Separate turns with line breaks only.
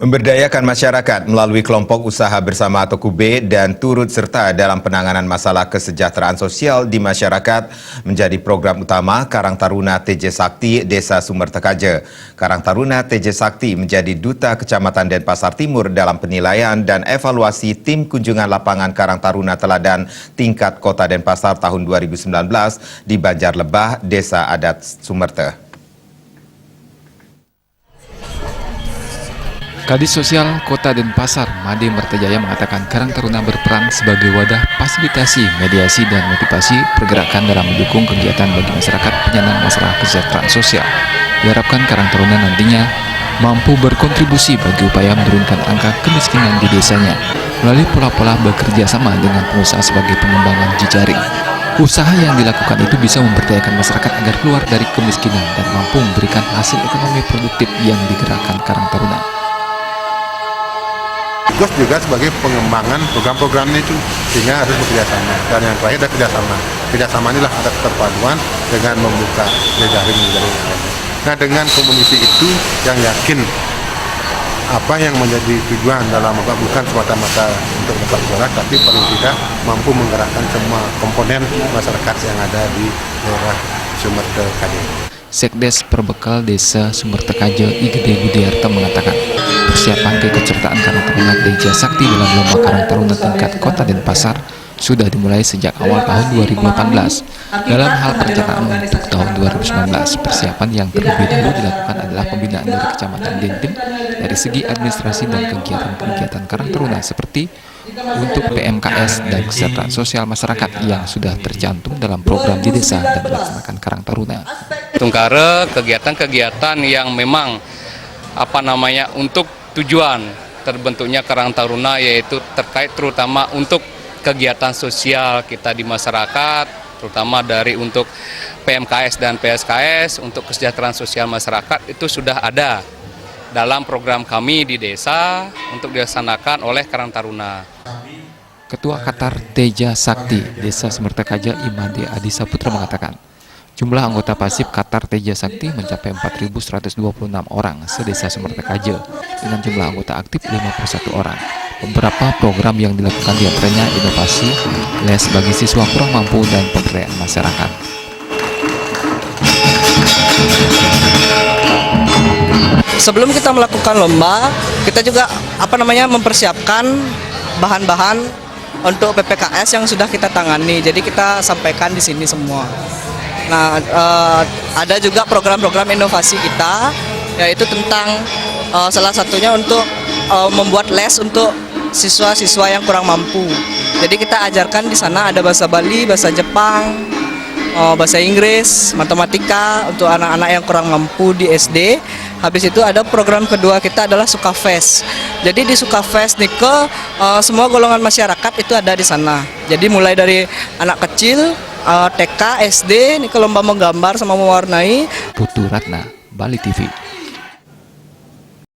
Memberdayakan masyarakat melalui kelompok usaha bersama atau KUB dan turut serta dalam penanganan masalah kesejahteraan sosial di masyarakat menjadi program utama Karang Taruna TJ Sakti Desa Sumbertekaje. Karang Taruna TJ Sakti menjadi Duta Kecamatan Denpasar Timur dalam penilaian dan evaluasi tim kunjungan lapangan Karang Taruna Teladan tingkat Kota Denpasar tahun 2019 di Banjar Lebah, Desa Adat Sumerte.
Kadis Sosial Kota Denpasar, Made Mertajaya mengatakan Karang Taruna berperan sebagai wadah fasilitasi, mediasi, dan motivasi pergerakan dalam mendukung kegiatan bagi masyarakat penyandang masalah kesejahteraan sosial. Diharapkan Karang Taruna nantinya mampu berkontribusi bagi upaya menurunkan angka kemiskinan di desanya melalui pola-pola bekerja sama dengan pengusaha sebagai pengembangan jejaring. Usaha yang dilakukan itu bisa memberdayakan masyarakat agar keluar dari kemiskinan dan mampu memberikan hasil ekonomi produktif yang digerakkan Karang Taruna.
Tugas juga sebagai pengembangan program-programnya itu, sehingga harus bekerja sama. Dan yang terakhir ada kerjasama. Kerjasama inilah ada keterpaduan dengan membuka jejaring. Nah, dengan komunisi itu yang yakin apa yang menjadi tujuan dalam bukan semata-mata untuk dapat suara, tapi paling tidak mampu menggerakkan semua komponen masyarakat yang ada di daerah Sumbertekaje.
Sekdes Perbekal Desa Sumbertekaje Igede Budiarto mengatakan persiapan keikutsertaan Karang Taruna TJ Sakti dalam lomba Karang Taruna tingkat Kota Denpasar sudah dimulai sejak awal tahun 2018. Dalam hal perencanaan untuk tahun 2019, persiapan yang terlebih dahulu dilakukan adalah pembinaan dari Kecamatan Denpin dari segi administrasi dan kegiatan-kegiatan Karang Taruna seperti untuk PMKS dan kesejahteraan sosial masyarakat yang sudah tercantum dalam program di desa dan dilaksanakan Karang Taruna.
Tungkare kegiatan-kegiatan yang memang untuk tujuan terbentuknya Karang Taruna, yaitu terkait terutama untuk kegiatan sosial kita di masyarakat, terutama dari untuk PMKS dan PSKS, untuk kesejahteraan sosial masyarakat itu sudah ada dalam program kami di desa untuk dilaksanakan oleh Karang Taruna.
Ketua Qatar TJ Sakti Desa Sumbertekaje Imade Adi Saputra mengatakan jumlah anggota pasif Qatar TJ Sakti mencapai 4.126 orang se-Desa Sumbertekaje dengan jumlah anggota aktif 51 orang. Beberapa program yang dilakukan diantaranya inovasi, les bagi siswa kurang mampu, dan pemberdayaan masyarakat.
Sebelum kita melakukan lomba, kita juga mempersiapkan bahan-bahan untuk PPKS yang sudah kita tangani. Jadi kita sampaikan di sini semua. Nah, ada juga program-program inovasi kita, yaitu tentang salah satunya untuk membuat les untuk siswa-siswa yang kurang mampu. Jadi kita ajarkan di sana ada bahasa Bali, bahasa Jepang, bahasa Inggris, matematika untuk anak-anak yang kurang mampu di SD. Habis itu ada program kedua kita adalah Sukafest. Jadi di Sukafest Nike semua golongan masyarakat itu ada di sana. Jadi mulai dari anak kecil, TK, SD, Nike lomba menggambar sama mewarnai.
Putu Ratna, Bali TV.